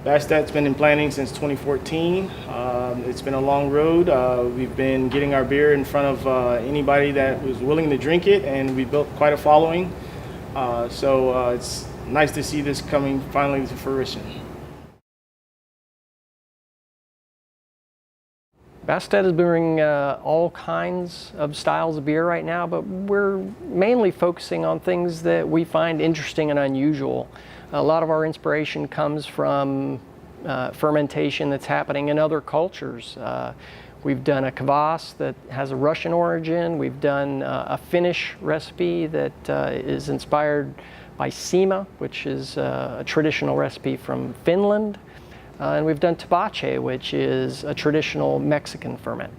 Bastet's been in planning since 2014. It's been a long road. We've been getting our beer in front of anybody that was willing to drink it, and we built quite a following. So it's nice to see this coming finally to fruition. Bastet is brewing all kinds of styles of beer right now, but we're mainly focusing on things that we find interesting and unusual. A lot of our inspiration comes from fermentation that's happening in other cultures. We've done a kvass that has a Russian origin. We've done a Finnish recipe that is inspired by sima, which is a traditional recipe from Finland. And we've done tepache, which is a traditional Mexican ferment.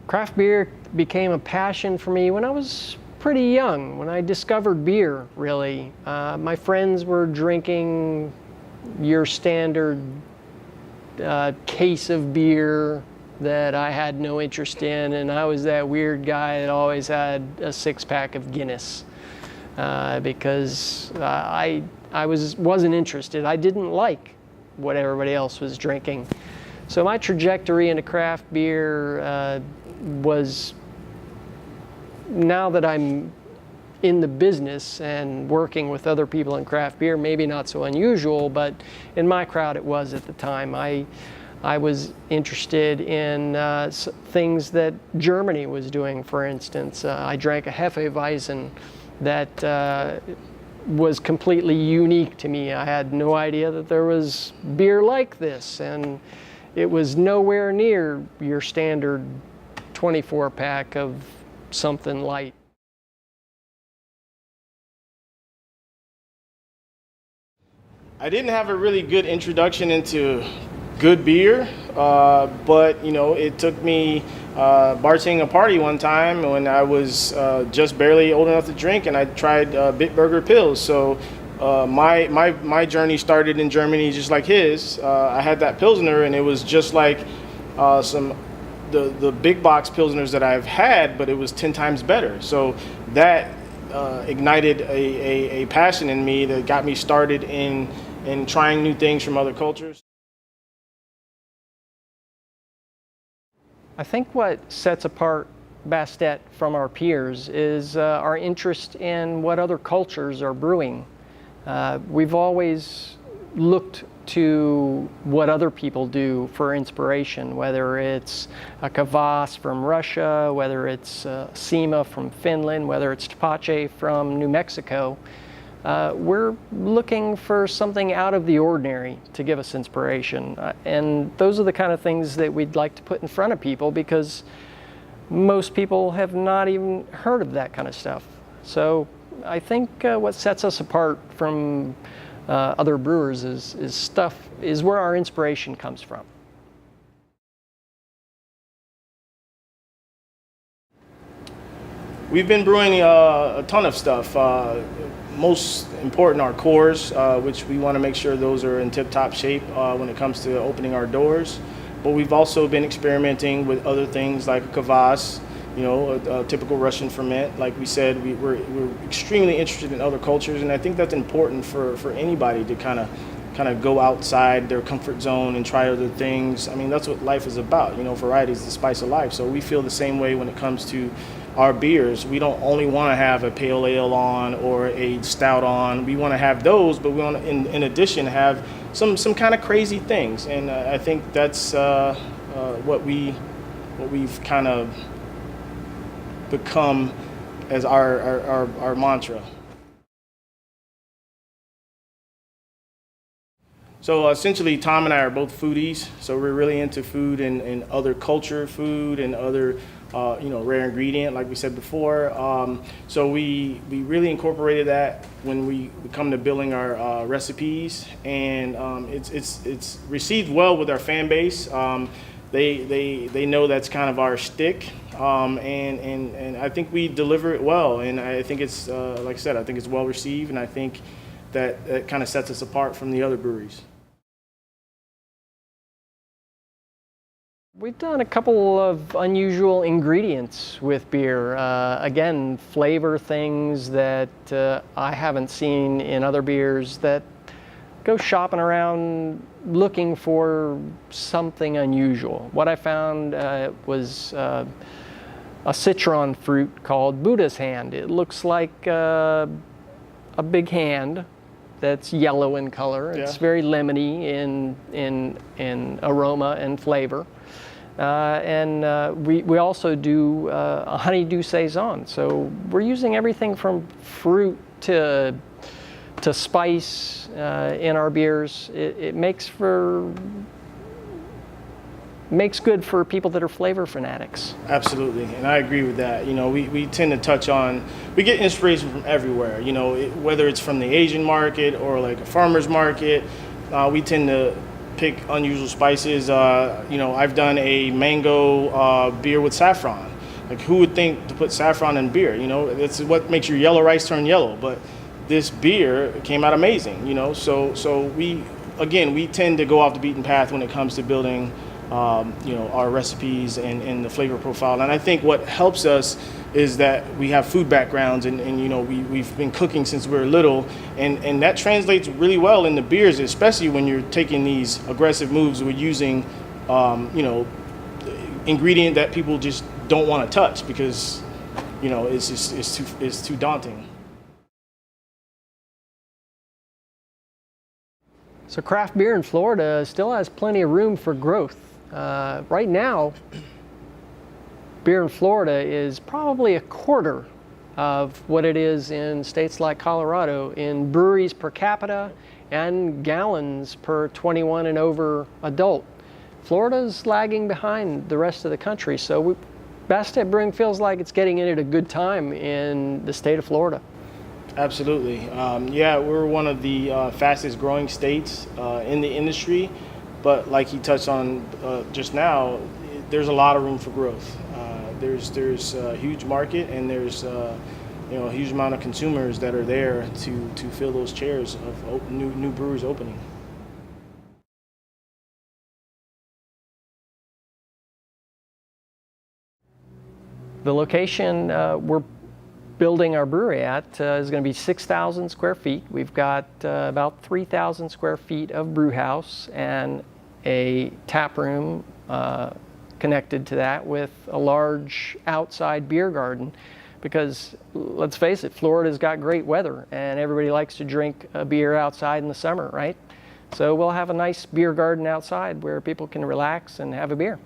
Craft beer became a passion for me when I was pretty young, when I discovered beer, really. My friends were drinking your standard case of beer that I had no interest in, and I was that weird guy that always had a six-pack of Guinness because I wasn't interested. I didn't like what everybody else was drinking. So my trajectory into craft beer was, now that I'm in the business and working with other people in craft beer, maybe not so unusual, but in my crowd it was at the time. I was interested in things that Germany was doing, for instance. I drank a Hefeweizen that was completely unique to me. I had no idea that there was beer like this, and it was nowhere near your standard 24-pack of something light. I didn't have a really good introduction into good beer, but you know, it took me bartending a party one time when I was just barely old enough to drink, and I tried Bitburger Pills. So my journey started in Germany, just like his. I had that Pilsner, and it was just like the big box Pilsners that I've had, but it was 10 times better. So that ignited a passion in me that got me started in trying new things from other cultures. I think what sets apart Bastet from our peers is our interest in what other cultures are brewing. We've always looked to what other people do for inspiration, whether it's a kvass from Russia, whether it's sima from Finland, whether it's tepache from New Mexico. We're looking for something out of the ordinary to give us inspiration. And those are the kind of things that we'd like to put in front of people, because most people have not even heard of that kind of stuff. So I think what sets us apart from other brewers is where our inspiration comes from. We've been brewing a ton of stuff. Most important are cores, which we want to make sure those are in tip-top shape when it comes to opening our doors. But we've also been experimenting with other things like a kvass, you know, a typical Russian ferment. Like we said, we're extremely interested in other cultures, and I think that's important for anybody to kind of go outside their comfort zone and try other things. I mean, that's what life is about, you know, variety is the spice of life. So we feel the same way when it comes to our beers. We don't only want to have a pale ale on or a stout on. We want to have those, but we want to, in addition, have some kind of crazy things. And I think that's what we've kind of become as our mantra. So essentially, Tom and I are both foodies, so we're really into food and other culture food and other rare ingredient, like we said before. So we really incorporated that when we come to building our recipes, and it's received well with our fan base. They know that's kind of our shtick, and I think we deliver it well, and I think it's like I said, I think it's well received, and I think that kind of sets us apart from the other breweries. We've done a couple of unusual ingredients with beer. Again, flavor things that I haven't seen in other beers, that go shopping around looking for something unusual. What I found was a citron fruit called Buddha's hand. It looks like a big hand that's yellow in color. It's very lemony in aroma and flavor. We also do a honeydew saison. So we're using everything from fruit to spice in our beers. It makes good for people that are flavor fanatics. Absolutely, and I agree with that. We tend to touch on, we get inspiration from everywhere. Whether it's from the Asian market or like a farmer's market, we tend to pick unusual spices. I've done a mango beer with saffron. Like, who would think to put saffron in beer? That's what makes your yellow rice turn yellow. But this beer came out amazing. So we tend to go off the beaten path when it comes to building our recipes and the flavor profile. And I think what helps us is that we have food backgrounds, and we've been cooking since we were little, and that translates really well in the beers, especially when you're taking these aggressive moves with using ingredient that people just don't want to touch because it's too daunting. So craft beer in Florida still has plenty of room for growth. Right now, beer in Florida is probably a quarter of what it is in states like Colorado in breweries per capita and gallons per 21 and over adult. Florida's lagging behind the rest of the country, so Bastet Brewing feels like it's getting in at a good time in the state of Florida. Absolutely. We're one of the fastest growing states in the industry, but like he touched on just now, there's a lot of room for growth. There's a huge market, and there's a huge amount of consumers that are there to fill those chairs of new breweries opening. The location we're building our brewery at is going to be 6,000 square feet. We've got about 3,000 square feet of brew house and a tap room connected to that with a large outside beer garden, because let's face it, Florida's got great weather and everybody likes to drink a beer outside in the summer, right? So we'll have a nice beer garden outside where people can relax and have a beer.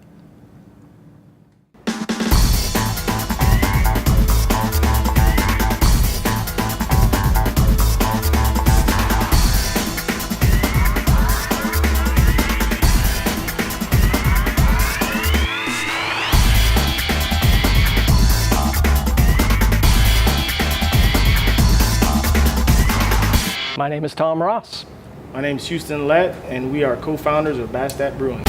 My name is Tom Ross. My name is Houston Lett, and we are co-founders of Bastet Brewing.